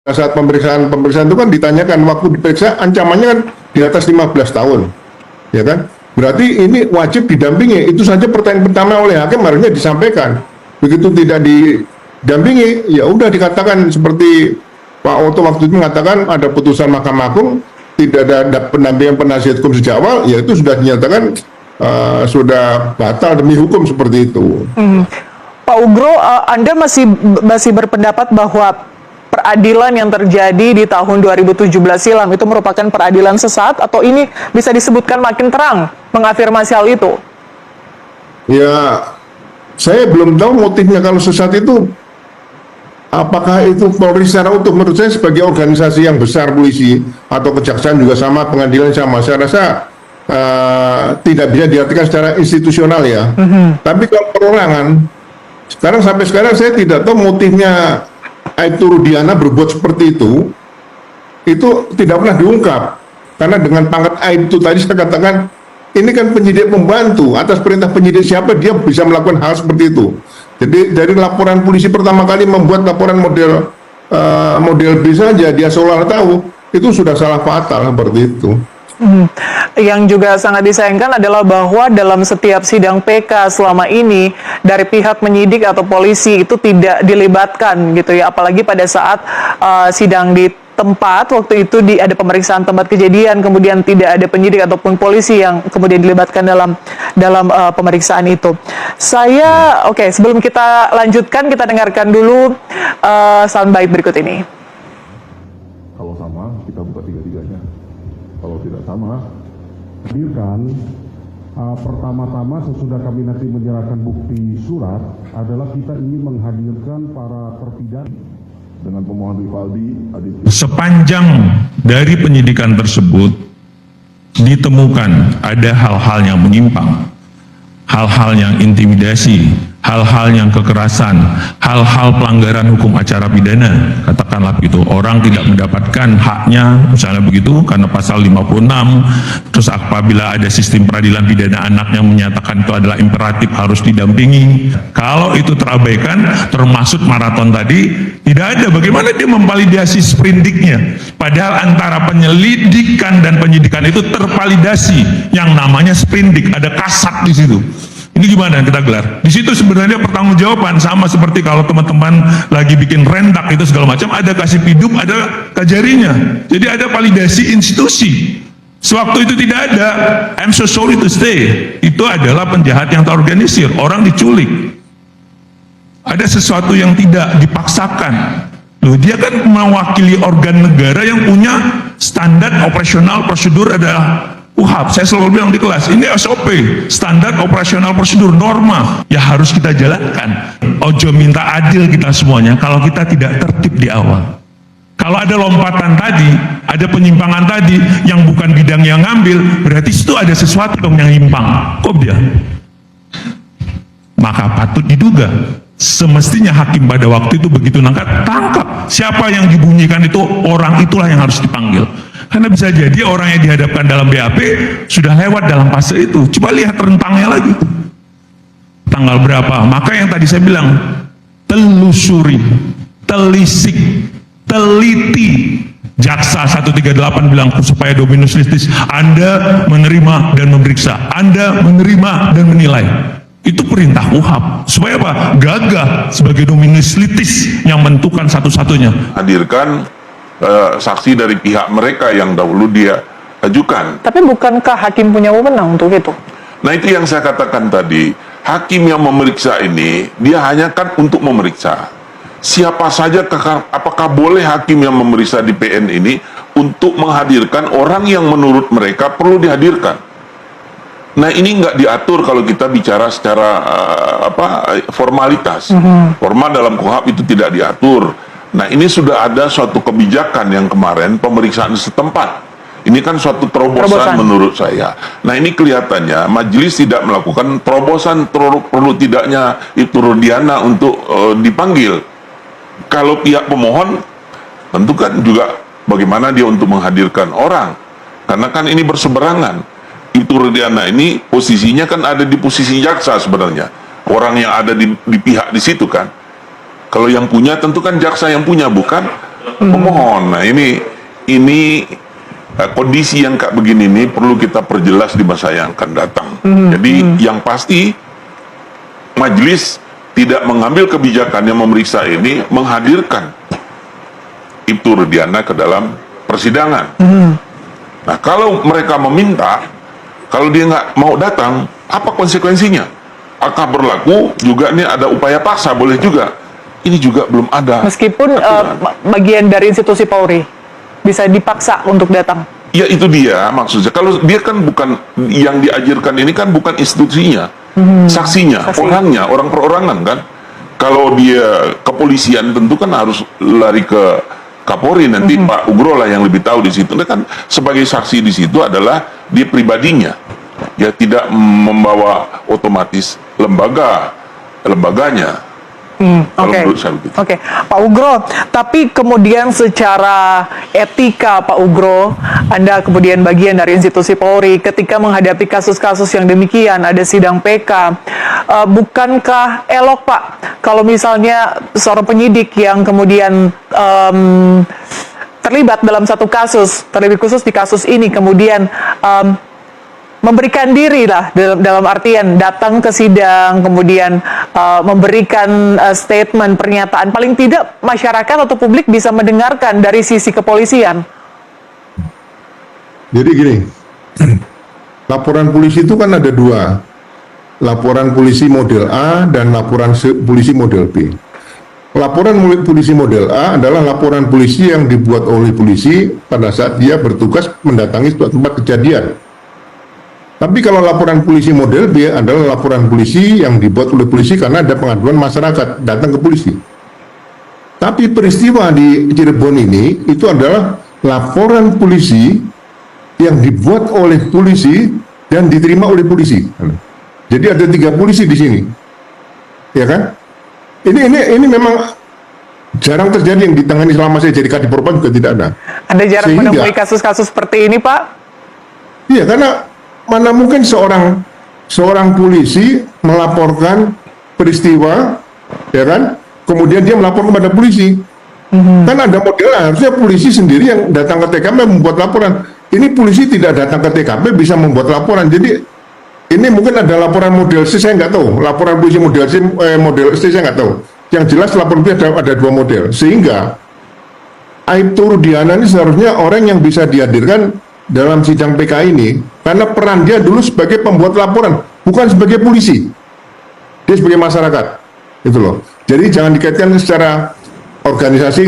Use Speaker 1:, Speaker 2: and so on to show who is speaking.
Speaker 1: saat pemeriksaan itu kan ditanyakan waktu diperiksa ancamannya kan di atas 15 tahun, ya kan? Berarti ini wajib didampingi. Itu saja pertanyaan pertama oleh hakim harusnya disampaikan. Begitu tidak didampingi, ya udah dikatakan seperti Pak Oto waktu itu mengatakan ada putusan Mahkamah Agung tidak ada pendampingan penasihat hukum sejak awal, ya itu sudah dinyatakan sudah batal demi hukum seperti itu.
Speaker 2: Pak Ugro, Anda masih berpendapat bahwa peradilan yang terjadi di tahun 2017 silam itu merupakan peradilan sesat, atau ini bisa disebutkan makin terang mengafirmasi hal itu?
Speaker 1: Ya, saya belum tahu motifnya. Kalau sesat itu, apakah itu Polri secara utuh? Menurut saya sebagai organisasi yang besar, polisi atau kejaksaan juga sama, pengadilan sama, saya rasa tidak bisa diartikan secara institusional ya. Tapi kalau perorangan, sampai sekarang saya tidak tahu motifnya Aibtu Rudiana berbuat seperti itu tidak pernah diungkap. Karena dengan pangkat Aibtu tadi saya katakan, ini kan penyidik pembantu, atas perintah penyidik siapa dia bisa melakukan hal seperti itu. Jadi dari laporan polisi pertama kali membuat laporan model B saja, dia seolah tahu, itu sudah salah fatal seperti itu.
Speaker 2: Yang juga sangat disayangkan adalah bahwa dalam setiap sidang PK selama ini dari pihak penyidik atau polisi itu tidak dilibatkan gitu ya, apalagi pada saat sidang di tempat waktu itu ada pemeriksaan tempat kejadian, kemudian tidak ada penyidik ataupun polisi yang kemudian dilibatkan dalam pemeriksaan itu. Sebelum kita lanjutkan, kita dengarkan dulu soundbite berikut ini.
Speaker 3: Kalau sama, kita buka tiga-tiganya. Kalau tidak sama, hadirkan pertama-tama sesudah kami nanti menyerahkan bukti surat adalah kita ingin menghadirkan para terpidana dengan pemohon Rivaldi Aditya.
Speaker 4: Sepanjang dari penyidikan tersebut ditemukan ada hal-hal yang menyimpang, hal-hal yang intimidasi, hal-hal yang kekerasan, hal-hal pelanggaran hukum acara pidana, katakanlah begitu, orang tidak mendapatkan haknya, misalnya begitu, karena pasal 56, terus apabila ada sistem peradilan pidana anak yang menyatakan itu adalah imperatif harus didampingi, kalau itu terabaikan, termasuk maraton tadi, tidak ada, bagaimana dia memvalidasi sprindiknya, padahal antara penyelidikan dan penyidikan itu tervalidasi, yang namanya sprindik, ada kasat di situ. Ini gimana kita gelar? Di situ sebenarnya pertanggungjawaban sama seperti kalau teman-teman lagi bikin rendak itu segala macam, ada kasih hidup, ada kajarinya. Jadi ada validasi institusi. Sewaktu itu tidak ada, I'm so sorry to say, itu adalah penjahat yang terorganisir, orang diculik. Ada sesuatu yang tidak dipaksakan. Loh, dia kan mewakili organ negara yang punya standar operasional prosedur adalah UHAP. Saya selalu bilang di kelas, ini SOP, standar operasional prosedur, norma, ya harus kita jalankan. Ojo minta adil kita semuanya kalau kita tidak tertib di awal. Kalau ada lompatan tadi, ada penyimpangan tadi yang bukan bidang yang ngambil, berarti itu ada sesuatu yang nyimpang. Kok dia? Maka patut diduga semestinya hakim pada waktu itu begitu tangkap siapa yang dibunyikan itu, orang itulah yang harus dipanggil. Karena bisa jadi orang yang dihadapkan dalam BAP sudah lewat dalam fase itu. Coba lihat rentangnya lagi. Tanggal berapa? Maka yang tadi saya bilang, telusuri, telisik, teliti. Jaksa 138 bilang supaya dominus litis, Anda menerima dan memeriksa, Anda menerima dan menilai. Itu perintah UHAP. Supaya apa? Gagah sebagai dominus litis yang menentukan satu-satunya.
Speaker 5: Hadirkan saksi dari pihak mereka yang dahulu dia ajukan.
Speaker 2: Tapi bukankah hakim punya wewenang untuk itu?
Speaker 5: Nah, itu yang saya katakan tadi, hakim yang memeriksa ini dia hanya kan untuk memeriksa. Siapa saja, apakah boleh hakim yang memeriksa di PN ini untuk menghadirkan orang yang menurut mereka perlu dihadirkan? Nah, ini nggak diatur kalau kita bicara secara formalitas. Formal dalam KUHAP itu tidak diatur. Nah, ini sudah ada suatu kebijakan yang kemarin pemeriksaan setempat. Ini kan suatu terobosan menurut saya. Nah, ini kelihatannya majelis tidak melakukan terobosan, perlu tidaknya itu Rudiana untuk dipanggil. Kalau pihak pemohon, tentu kan juga bagaimana dia untuk menghadirkan orang. Karena kan ini berseberangan. Itu Rudiana ini posisinya kan ada di posisi jaksa sebenarnya. Orang yang ada di pihak di situ kan. Kalau yang punya tentu kan jaksa yang punya, bukan pemohon. Nah ini kondisi yang kayak begini ini perlu kita perjelas di masa yang akan datang. Jadi yang pasti majelis tidak mengambil kebijakan yang memeriksa ini menghadirkan Ibtu Rudiana ke dalam persidangan. Nah kalau mereka meminta, kalau dia nggak mau datang, apa konsekuensinya? Apakah berlaku juga ini ada upaya paksa? Boleh juga. Ini juga belum ada.
Speaker 2: Meskipun
Speaker 5: aturan.
Speaker 2: bagian dari institusi Polri bisa dipaksa untuk datang.
Speaker 5: Ya itu dia maksudnya. Kalau dia kan bukan yang diajarkan ini kan bukan institusinya, saksinya, orangnya, orang perorangan kan. Kalau dia kepolisian tentu kan harus lari ke Kapolri, nanti Pak Ugro lah yang lebih tahu di situ. Nah, kan sebagai saksi di situ adalah dia pribadinya, ya tidak membawa otomatis lembaganya. Kalau
Speaker 2: Oke,
Speaker 5: menurut saya begitu.
Speaker 2: Oke, Pak Ugro. Tapi kemudian secara etika, Pak Ugro, Anda kemudian bagian dari institusi Polri. Ketika menghadapi kasus-kasus yang demikian, ada sidang PK, bukankah elok, Pak, kalau misalnya seorang penyidik yang kemudian terlibat dalam satu kasus, terlebih khusus di kasus ini, kemudian memberikan diri lah dalam artian datang ke sidang, kemudian memberikan statement, pernyataan, paling tidak masyarakat atau publik bisa mendengarkan dari sisi kepolisian.
Speaker 1: Jadi gini, laporan polisi itu kan ada dua, laporan polisi model A dan laporan polisi model B. Laporan polisi model A adalah laporan polisi yang dibuat oleh polisi pada saat dia bertugas mendatangi suatu tempat kejadian. Tapi kalau laporan polisi model B adalah laporan polisi yang dibuat oleh polisi karena ada pengaduan masyarakat datang ke polisi. Tapi peristiwa di Cirebon ini itu adalah laporan polisi yang dibuat oleh polisi dan diterima oleh polisi. Jadi ada 3 polisi di sini, ya kan? Ini memang jarang terjadi yang ditangani selama saya jadi Kadif Propam juga tidak ada.
Speaker 2: Anda jarang
Speaker 1: Sehingga-
Speaker 2: menemui kasus-kasus seperti ini, Pak?
Speaker 1: Iya, karena mana mungkin seorang polisi melaporkan peristiwa, ya kan? Kemudian dia melapor kepada polisi. Kan ada modelnya, harusnya polisi sendiri yang datang ke TKP membuat laporan. Ini polisi tidak datang ke TKP bisa membuat laporan. Jadi ini mungkin ada laporan model C, saya nggak tahu. Laporan polisi model C, model C saya nggak tahu. Yang jelas laporan polisi ada 2 model. Sehingga Aibtu Rudiana ini seharusnya orang yang bisa dihadirkan dalam sidang PK ini, karena peran dia dulu sebagai pembuat laporan, bukan sebagai polisi. Dia sebagai masyarakat. Itu loh. Jadi jangan dikaitkan secara organisasi